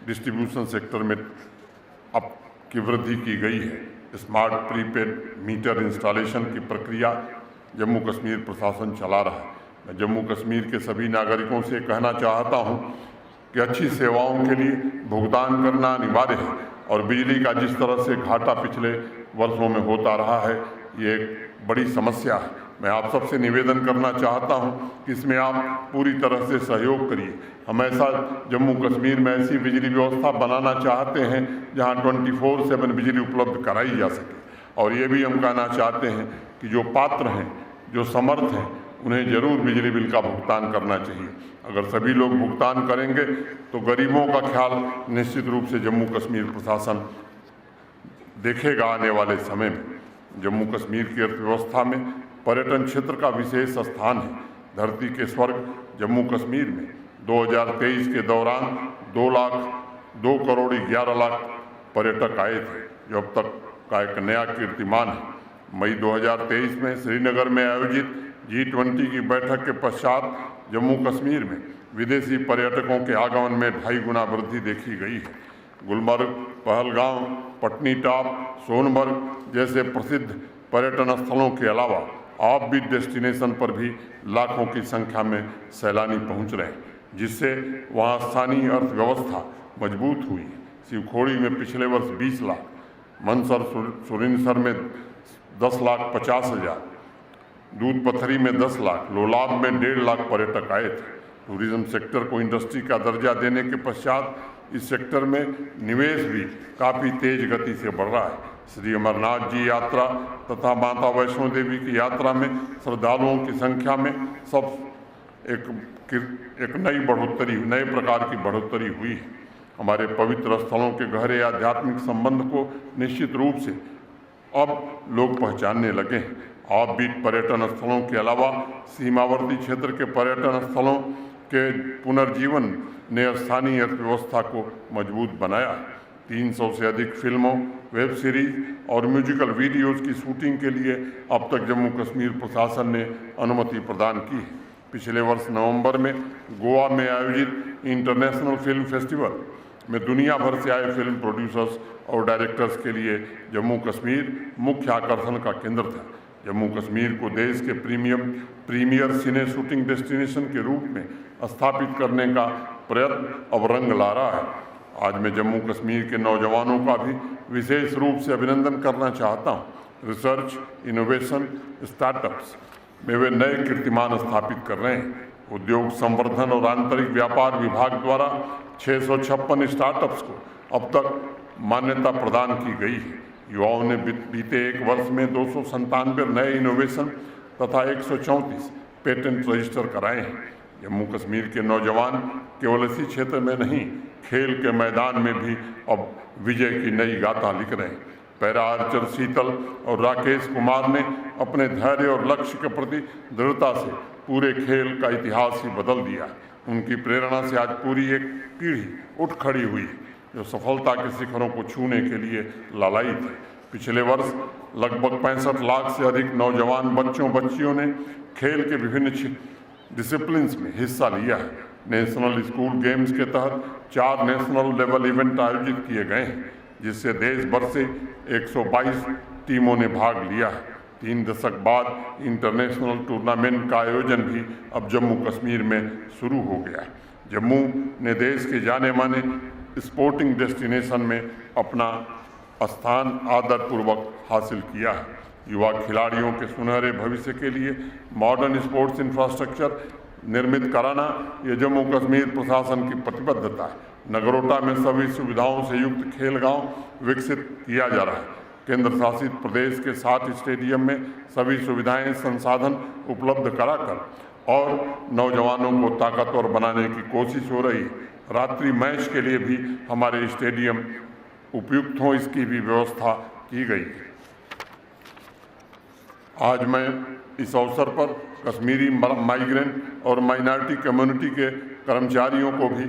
डिस्ट्रीब्यूशन सेक्टर में अब की वृद्धि की गई है। स्मार्ट प्रीपेड मीटर इंस्टॉलेशन की प्रक्रिया जम्मू कश्मीर प्रशासन चला रहा है। मैं जम्मू कश्मीर के सभी नागरिकों से कहना चाहता हूं कि अच्छी सेवाओं के लिए भुगतान करना अनिवार्य है और बिजली का जिस तरह से घाटा पिछले वर्षों में होता रहा है, ये एक बड़ी समस्या है। मैं आप सबसे निवेदन करना चाहता हूं कि इसमें आप पूरी तरह से सहयोग करिए। हम ऐसा जम्मू कश्मीर में ऐसी बिजली व्यवस्था बनाना चाहते हैं जहां 24/7 बिजली उपलब्ध कराई जा सके। और ये भी हम कहना चाहते हैं कि जो पात्र हैं, जो समर्थ हैं, उन्हें जरूर बिजली बिल का भुगतान करना चाहिए। अगर सभी लोग भुगतान करेंगे तो गरीबों का ख्याल निश्चित रूप से जम्मू कश्मीर प्रशासन देखेगा। आने वाले समय में जम्मू कश्मीर की अर्थव्यवस्था में पर्यटन क्षेत्र का विशेष स्थान है। धरती के स्वर्ग जम्मू कश्मीर में 2023 के दौरान 2 करोड़ 11 लाख पर्यटक आए थे, जो अब तक का एक नया कीर्तिमान है। मई 2023 में श्रीनगर में आयोजित G20 की बैठक के पश्चात जम्मू कश्मीर में विदेशी पर्यटकों के आगमन में 2.5 गुना वृद्धि देखी गई है। गुलमर्ग, पहलगांव, पटनी टॉप, सोनमर्ग जैसे प्रसिद्ध पर्यटन स्थलों के अलावा ऑफ बीट डेस्टिनेशन पर भी लाखों की संख्या में सैलानी पहुंच रहे हैं, जिससे वहां स्थानीय अर्थव्यवस्था मजबूत हुई है। शिवखोड़ी में पिछले वर्ष 20 लाख, मनसर सुरिनसर में 10,50,000, दूध पथरी में 10 लाख, लोलाब में 1.5 लाख पर्यटक आए थे। टूरिज्म सेक्टर को इंडस्ट्री का दर्जा देने के पश्चात इस सेक्टर में निवेश भी काफ़ी तेज गति से बढ़ रहा है। श्री अमरनाथ जी यात्रा तथा माता वैष्णो देवी की यात्रा में श्रद्धालुओं की संख्या में सब एक नई प्रकार की बढ़ोतरी हुई है। हमारे पवित्र स्थलों के गहरे आध्यात्मिक संबंध को निश्चित रूप से अब लोग पहचानने लगे हैं। ऑफ बीट पर्यटन स्थलों के अलावा सीमावर्ती क्षेत्र के पर्यटन स्थलों के पुनर्जीवन ने स्थानीय अर्थव्यवस्था को मजबूत बनाया। 300 से अधिक फिल्मों, वेब सीरीज और म्यूजिकल वीडियोज़ की शूटिंग के लिए अब तक जम्मू कश्मीर प्रशासन ने अनुमति प्रदान की है। पिछले वर्ष नवंबर में गोवा में आयोजित इंटरनेशनल फिल्म फेस्टिवल में दुनिया भर से आए फिल्म प्रोड्यूसर्स और डायरेक्टर्स के लिए जम्मू कश्मीर मुख्य आकर्षण का केंद्र था। जम्मू कश्मीर को देश के प्रीमियर सिने शूटिंग डेस्टिनेशन के रूप में स्थापित करने का प्रयत्न अब रंग ला रहा है। आज मैं जम्मू कश्मीर के नौजवानों का भी विशेष रूप से अभिनंदन करना चाहता हूँ। रिसर्च, इनोवेशन, स्टार्टअप्स में वे नए कीर्तिमान स्थापित कर रहे हैं। उद्योग संवर्धन और आंतरिक व्यापार विभाग द्वारा 656 स्टार्टअप्स को अब तक मान्यता प्रदान की गई है। युवाओं ने बीते 1 वर्ष में 297 नए इनोवेशन तथा 134 पेटेंट रजिस्टर कराए हैं। जम्मू कश्मीर के नौजवान केवल इसी क्षेत्र में नहीं, खेल के मैदान में भी अब विजय की नई गाथा लिख रहे हैं। पैरा आर्चर शीतल और राकेश कुमार ने अपने धैर्य और लक्ष्य के प्रति दृढ़ता से पूरे खेल का इतिहास ही बदल दिया है। उनकी प्रेरणा से आज पूरी एक पीढ़ी उठ खड़ी हुई जो सफलता के शिखरों को छूने के लिए लालायित है। पिछले वर्ष लगभग 65 लाख से अधिक नौजवान बच्चियों ने खेल के विभिन्न डिसिप्लिन्स में हिस्सा लिया है। नेशनल स्कूल गेम्स के तहत 4 नेशनल लेवल इवेंट आयोजित किए गए हैं, जिससे देश भर से 122 टीमों ने भाग लिया है। 3 दशक बाद इंटरनेशनल टूर्नामेंट का आयोजन भी अब जम्मू कश्मीर में शुरू हो गया है। जम्मू ने देश के जाने माने स्पोर्टिंग डेस्टिनेशन में अपना स्थान आदरपूर्वक हासिल किया है। युवा खिलाड़ियों के सुनहरे भविष्य के लिए मॉडर्न स्पोर्ट्स इंफ्रास्ट्रक्चर निर्मित कराना ये जम्मू कश्मीर प्रशासन की प्रतिबद्धता है। नगरोटा में सभी सुविधाओं से युक्त खेल गांव विकसित किया जा रहा है। केंद्र शासित प्रदेश के 7 स्टेडियम में सभी सुविधाएं संसाधन उपलब्ध कराकर और नौजवानों को ताकतवर बनाने की कोशिश हो रही है। रात्रि मैच के लिए भी हमारे स्टेडियम उपयुक्त हों, इसकी भी व्यवस्था की गई है। आज मैं इस अवसर पर कश्मीरी माइग्रेंट और माइनॉरिटी कम्युनिटी के कर्मचारियों को भी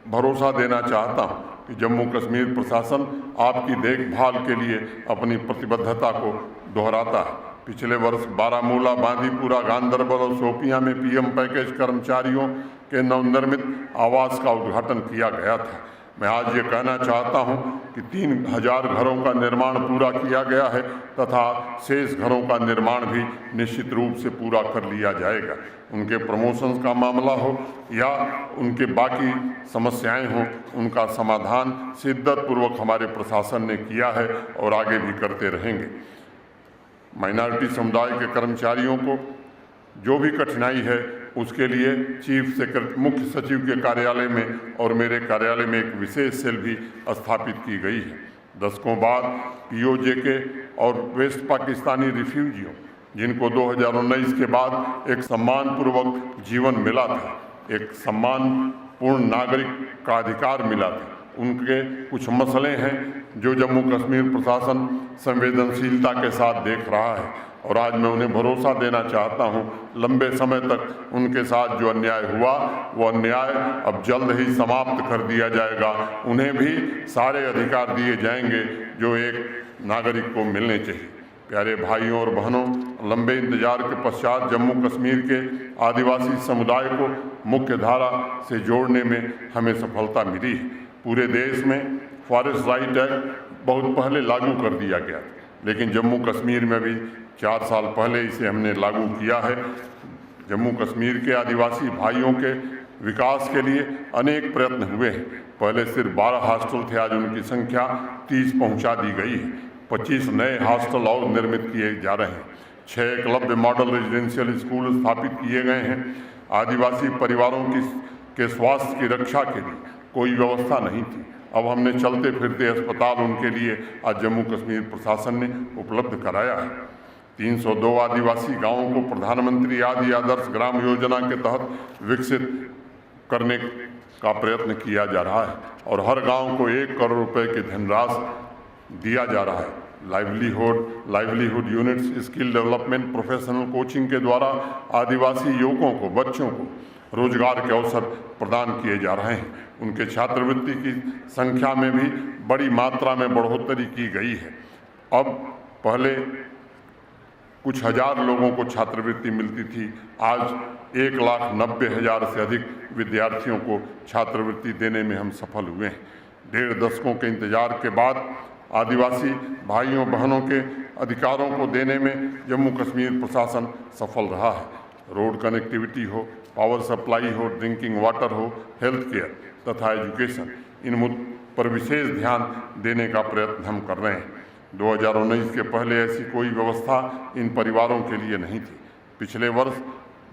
भरोसा देना चाहता हूं कि जम्मू कश्मीर प्रशासन आपकी देखभाल के लिए अपनी प्रतिबद्धता को दोहराता है। पिछले वर्ष बारामूला, बांदीपुरा, गांदरबल और शोपियां में पीएम पैकेज कर्मचारियों के नवनिर्मित आवास का उद्घाटन किया गया था। मैं आज ये कहना चाहता हूं कि 3000 घरों का निर्माण पूरा किया गया है तथा शेष घरों का निर्माण भी निश्चित रूप से पूरा कर लिया जाएगा। उनके प्रमोशंस का मामला हो या उनके बाकी समस्याएं हों, उनका समाधान शिद्दतपूर्वक हमारे प्रशासन ने किया है और आगे भी करते रहेंगे। माइनॉरिटी समुदाय के कर्मचारियों को जो भी कठिनाई है उसके लिए चीफ सेक्रेटरी, मुख्य सचिव के कार्यालय में और मेरे कार्यालय में एक विशेष सेल भी स्थापित की गई है। दशकों बाद POJK और वेस्ट पाकिस्तानी रिफ्यूजियों, जिनको 2019 के बाद एक सम्मानपूर्वक जीवन मिला था, एक सम्मानपूर्ण नागरिक का अधिकार मिला था, उनके कुछ मसले हैं जो जम्मू कश्मीर प्रशासन संवेदनशीलता के साथ देख रहा है और आज मैं उन्हें भरोसा देना चाहता हूं, लंबे समय तक उनके साथ जो अन्याय हुआ वो अन्याय अब जल्द ही समाप्त कर दिया जाएगा। उन्हें भी सारे अधिकार दिए जाएंगे जो एक नागरिक को मिलने चाहिए। प्यारे भाइयों और बहनों, लंबे इंतजार के पश्चात जम्मू कश्मीर के आदिवासी समुदाय को मुख्य धारा से जोड़ने में हमें सफलता मिली है। पूरे देश में फॉरेस्ट राइट एक्ट बहुत पहले लागू कर दिया गया, लेकिन जम्मू कश्मीर में भी 4 साल पहले इसे हमने लागू किया है। जम्मू कश्मीर के आदिवासी भाइयों के विकास के लिए अनेक प्रयत्न हुए हैं। पहले सिर्फ 12 हॉस्टल थे, आज उनकी संख्या 30 पहुंचा दी गई है। 25 नए हॉस्टल और निर्मित किए जा रहे हैं। 6 एकलव्य मॉडल रेजिडेंशियल स्कूल स्थापित किए गए हैं। आदिवासी परिवारों के स्वास्थ्य की रक्षा के लिए कोई व्यवस्था नहीं थी, अब हमने चलते फिरते अस्पताल उनके लिए आज जम्मू कश्मीर प्रशासन ने उपलब्ध कराया है। 302 आदिवासी गांवों को प्रधानमंत्री आदि आदर्श ग्राम योजना के तहत विकसित करने का प्रयत्न किया जा रहा है और हर गांव को 1 करोड़ रुपए की धनराशि दिया जा रहा है। Livelihood units, skill development, professional coaching के द्वारा आदिवासी युवकों को, बच्चों को रोजगार के अवसर प्रदान किए जा रहे हैं। उनके छात्रवृत्ति की संख्या में भी बड़ी मात्रा में बढ़ोतरी की गई है। अब पहले कुछ हजार लोगों को छात्रवृत्ति मिलती थी, आज 1,90,000 से अधिक विद्यार्थियों को छात्रवृत्ति देने में हम सफल हुए हैं। 1.5 दशकों के इंतजार के बाद आदिवासी भाइयों बहनों के अधिकारों को देने में जम्मू कश्मीर प्रशासन सफल रहा है। रोड कनेक्टिविटी हो, पावर सप्लाई हो, ड्रिंकिंग वाटर हो, हेल्थ केयर तथा एजुकेशन, इन मुद्दों पर विशेष ध्यान देने का प्रयत्न हम कर रहे हैं। 2019 के पहले ऐसी कोई व्यवस्था इन परिवारों के लिए नहीं थी। पिछले वर्ष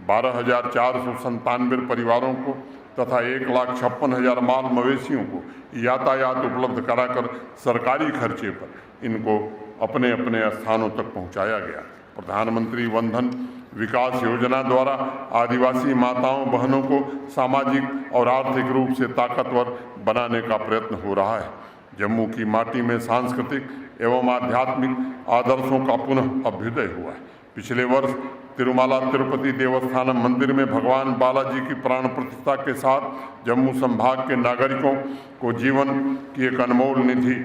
12,497 परिवारों को तथा 1,56,000 माल मवेशियों को यातायात उपलब्ध कराकर सरकारी खर्चे पर इनको अपने अपने स्थानों तक पहुंचाया गया। प्रधानमंत्री वंधन विकास योजना द्वारा आदिवासी माताओं बहनों को सामाजिक और आर्थिक रूप से ताकतवर बनाने का प्रयत्न हो रहा है। जम्मू की माटी में सांस्कृतिक एवं आध्यात्मिक आदर्शों का पुनः अभ्युदय हुआ है। पिछले वर्ष तिरुमाला तिरुपति देवस्थानम मंदिर में भगवान बालाजी की प्राण प्रतिष्ठा के साथ जम्मू संभाग के नागरिकों को जीवन की एक अनमोल निधि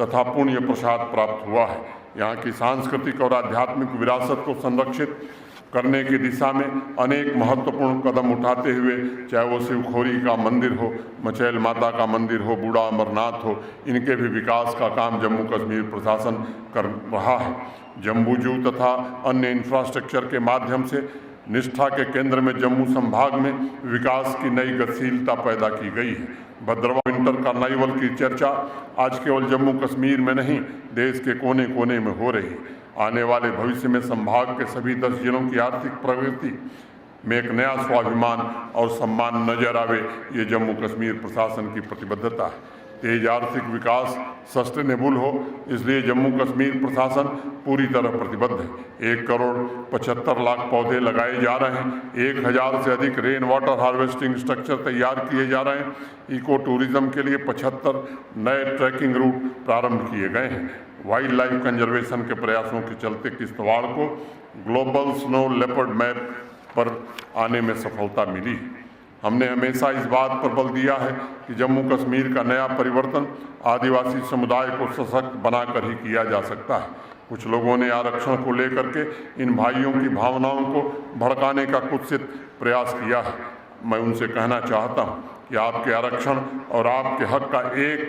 तथा पुण्य प्रसाद प्राप्त हुआ है। यहाँ की सांस्कृतिक और आध्यात्मिक विरासत को संरक्षित करने की दिशा में अनेक महत्वपूर्ण कदम उठाते हुए, चाहे वो शिवखोरी का मंदिर हो, मचैल माता का मंदिर हो, बूढ़ा अमरनाथ हो, इनके भी विकास का काम जम्मू कश्मीर प्रशासन कर रहा है। जम्बूजू तथा अन्य इंफ्रास्ट्रक्चर के माध्यम से निष्ठा के केंद्र में जम्मू संभाग में विकास की नई गतिशीलता पैदा की गई है। भद्रवाह विंटर कार्निवल की चर्चा आज केवल जम्मू कश्मीर में नहीं, देश के कोने कोने में हो रही है। आने वाले भविष्य में संभाग के सभी 10 जिलों की आर्थिक प्रगति में एक नया स्वाभिमान और सम्मान नजर आवे, ये जम्मू कश्मीर प्रशासन की प्रतिबद्धता है। तेज आर्थिक विकास सस्टेनेबल हो, इसलिए जम्मू कश्मीर प्रशासन पूरी तरह प्रतिबद्ध है। 1,75,00,000 पौधे लगाए जा रहे हैं। 1,000 से अधिक रेन वाटर हार्वेस्टिंग स्ट्रक्चर तैयार किए जा रहे हैं। इको टूरिज्म के लिए 75 नए ट्रैकिंग रूट प्रारंभ किए गए हैं। वाइल्ड लाइफ कंजर्वेशन के प्रयासों के चलते किश्तवाड़ को ग्लोबल स्नो लेपर्ड मैप पर आने में सफलता मिली है। हमने हमेशा इस बात पर बल दिया है कि जम्मू कश्मीर का नया परिवर्तन आदिवासी समुदाय को सशक्त बनाकर ही किया जा सकता है। कुछ लोगों ने आरक्षण को लेकर के इन भाइयों की भावनाओं को भड़काने का कुत्सित प्रयास किया है। मैं उनसे कहना चाहता हूं कि आपके आरक्षण और आपके हक का एक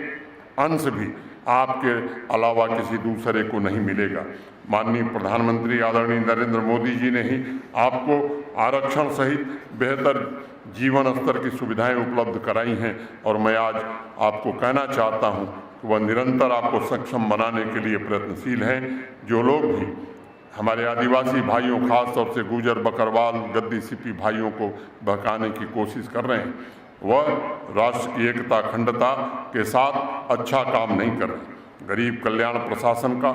अंश भी आपके अलावा किसी दूसरे को नहीं मिलेगा। माननीय प्रधानमंत्री आदरणीय नरेंद्र मोदी जी ने ही आपको आरक्षण सहित बेहतर जीवन स्तर की सुविधाएं उपलब्ध कराई हैं, और मैं आज आपको कहना चाहता हूं कि वह निरंतर आपको सक्षम बनाने के लिए प्रयत्नशील हैं। जो लोग भी हमारे आदिवासी भाइयों, खास तौर से गुर्जर, बकरवाल, गद्दी, सिपी भाइयों को बहकाने की कोशिश कर रहे हैं, वह राष्ट्र की एकता, अखंडता के साथ अच्छा काम नहीं कर रहे। गरीब कल्याण प्रशासन का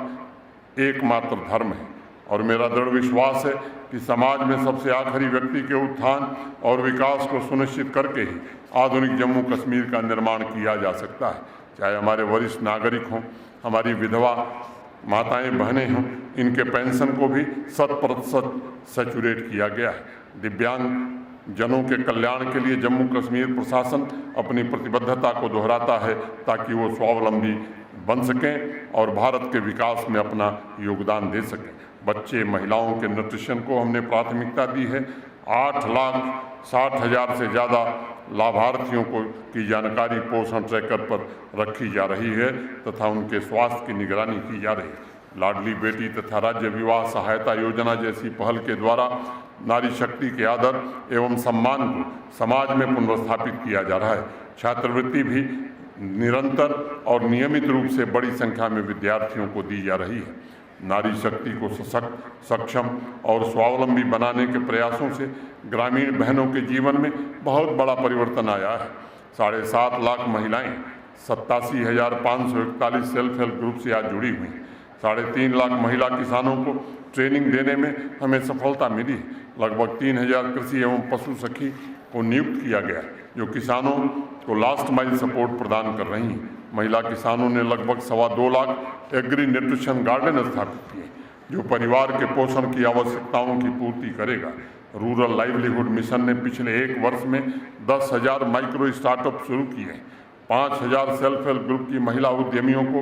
एकमात्र धर्म है, और मेरा दृढ़ विश्वास है कि समाज में सबसे आखिरी व्यक्ति के उत्थान और विकास को सुनिश्चित करके ही आधुनिक जम्मू कश्मीर का निर्माण किया जा सकता है। चाहे हमारे वरिष्ठ नागरिक हों, हमारी विधवा माताएं बहनें हों, इनके पेंशन को भी 100% सैचुरेट किया गया है। दिव्यांग जनों के कल्याण के लिए जम्मू कश्मीर प्रशासन अपनी प्रतिबद्धता को दोहराता है ताकि वो स्वावलंबी बन सकें और भारत के विकास में अपना योगदान दे सकें। बच्चे, महिलाओं के न्यूट्रिशन को हमने प्राथमिकता दी है। 8,60,000 से ज़्यादा लाभार्थियों को की जानकारी पोषण ट्रैकर पर रखी जा रही है तथा उनके स्वास्थ्य की निगरानी की जा रही है। लाडली बेटी तथा राज्य विवाह सहायता योजना जैसी पहल के द्वारा नारी शक्ति के आदर एवं सम्मान को समाज में पुनर्स्थापित किया जा रहा है। छात्रवृत्ति भी निरंतर और नियमित रूप से बड़ी संख्या में विद्यार्थियों को दी जा रही है। नारी शक्ति को सशक्त, सक्षम और स्वावलंबी बनाने के प्रयासों से ग्रामीण बहनों के जीवन में बहुत बड़ा परिवर्तन आया है। 7.5 लाख महिलाएं 87,541 सेल्फ हेल्प ग्रुप से आज जुड़ी हुई हैं। 3.5 लाख महिला किसानों को ट्रेनिंग देने में हमें सफलता मिली। लगभग 3,000 कृषि एवं पशु सखी को नियुक्त किया गया, जो किसानों को लास्ट माइल सपोर्ट प्रदान कर रही हैं। महिला किसानों ने लगभग 2.25 लाख एग्री न्यूट्रिशन गार्डन स्थापित किए, जो परिवार के पोषण की आवश्यकताओं की पूर्ति करेगा। रूरल लाइवलीहुड मिशन ने पिछले 1 वर्ष में 10,000 माइक्रो स्टार्टअप शुरू किए। 5,000 सेल्फ हेल्प ग्रुप की महिला उद्यमियों को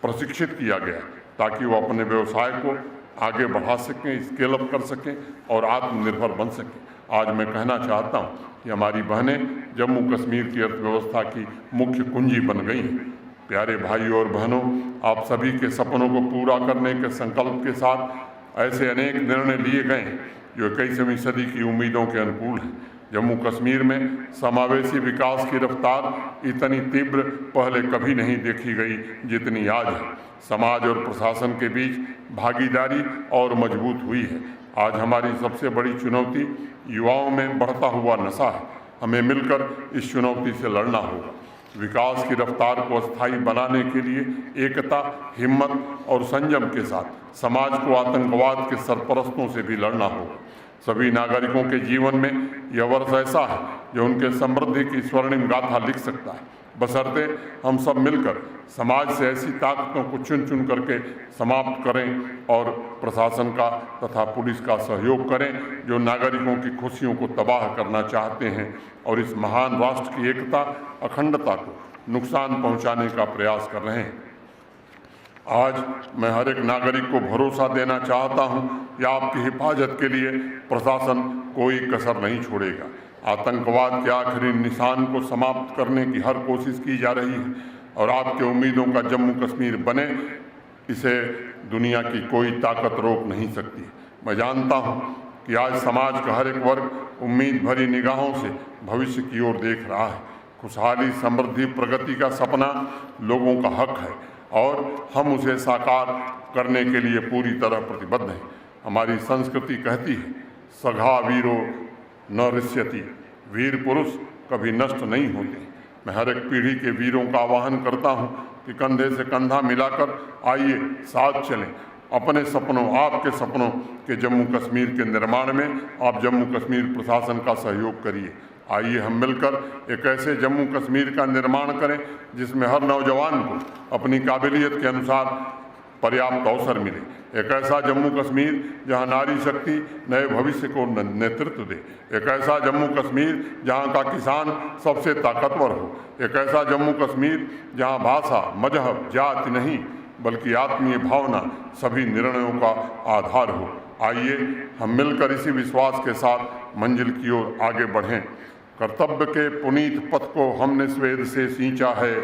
प्रशिक्षित किया गया ताकि वो अपने व्यवसाय को आगे बढ़ा सकें, स्केल अप कर सकें और आत्मनिर्भर बन सकें। आज मैं कहना चाहता हूं कि हमारी बहनें जम्मू कश्मीर की अर्थव्यवस्था की मुख्य कुंजी बन गई हैं। प्यारे भाइयों और बहनों, आप सभी के सपनों को पूरा करने के संकल्प के साथ ऐसे अनेक निर्णय लिए गए हैं जो 21वीं सदी की उम्मीदों के अनुकूल हैं। जम्मू कश्मीर में समावेशी विकास की रफ्तार इतनी तीव्र पहले कभी नहीं देखी गई जितनी आज है। समाज और प्रशासन के बीच भागीदारी और मजबूत हुई है। आज हमारी सबसे बड़ी चुनौती युवाओं में बढ़ता हुआ नशा है। हमें मिलकर इस चुनौती से लड़ना होगा। विकास की रफ्तार को स्थायी बनाने के लिए एकता, हिम्मत और संयम के साथ समाज को आतंकवाद के सरपरस्तों से भी लड़ना होगा। सभी नागरिकों के जीवन में यह वर्ष ऐसा है जो उनके समृद्धि की स्वर्णिम गाथा लिख सकता है, बशर्ते हम सब मिलकर समाज से ऐसी ताकतों को चुन चुन करके समाप्त करें और प्रशासन का तथा पुलिस का सहयोग करें जो नागरिकों की खुशियों को तबाह करना चाहते हैं और इस महान राष्ट्र की एकता, अखंडता को नुकसान पहुंचाने का प्रयास कर रहे हैं। आज मैं हर एक नागरिक को भरोसा देना चाहता हूं कि आपकी हिफाजत के लिए प्रशासन कोई कसर नहीं छोड़ेगा। आतंकवाद के आखिरी निशान को समाप्त करने की हर कोशिश की जा रही है और आपके उम्मीदों का जम्मू कश्मीर बने, इसे दुनिया की कोई ताकत रोक नहीं सकती। मैं जानता हूं कि आज समाज का हर एक वर्ग उम्मीद भरी निगाहों से भविष्य की ओर देख रहा है। खुशहाली, समृद्धि, प्रगति का सपना लोगों का हक है और हम उसे साकार करने के लिए पूरी तरह प्रतिबद्ध हैं। हमारी संस्कृति कहती है, सघा वीरो न ऋष्यति, वीर पुरुष कभी नष्ट नहीं होते। मैं हर एक पीढ़ी के वीरों का आह्वान करता हूं कि कंधे से कंधा मिलाकर आइए, साथ चलें। अपने सपनों, आपके सपनों के जम्मू कश्मीर के निर्माण में आप जम्मू कश्मीर प्रशासन का सहयोग करिए। आइए हम मिलकर एक ऐसे जम्मू कश्मीर का निर्माण करें जिसमें हर नौजवान को अपनी काबिलियत के अनुसार पर्याप्त अवसर मिले। एक ऐसा जम्मू कश्मीर जहां नारी शक्ति नए भविष्य को नेतृत्व दे। एक ऐसा जम्मू कश्मीर जहां का किसान सबसे ताकतवर हो। एक ऐसा जम्मू कश्मीर जहां भाषा, मजहब, जाति नहीं बल्कि आत्मीय भावना सभी निर्णयों का आधार हो। आइए हम मिलकर इसी विश्वास के साथ मंजिल की ओर आगे बढ़ें। कर्तव्य के पुनीत पथ को हमने स्वेद से सींचा है,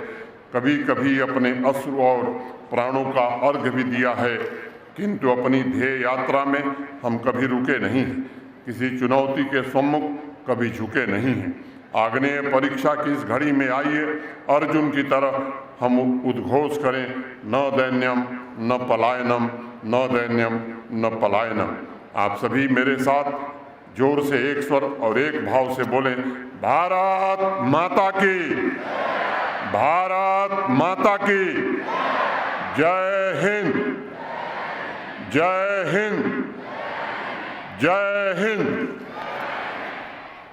कभी कभी अपने अश्रु और प्राणों का अर्घ्य भी दिया है, किंतु अपनी ध्येय यात्रा में हम कभी रुके नहीं हैं। किसी चुनौती के सम्मुख कभी झुके नहीं हैं। आग्नेय परीक्षा की इस घड़ी में आइए अर्जुन की तरह हम उद्घोष करें, न दैन्यम न पलायनम, न दैन्यम न पलायनम। आप सभी मेरे साथ जोर से एक स्वर और एक भाव से बोलें, भारत माता की, भारत माता की जय हिंद, जय हिंद, जय हिंद।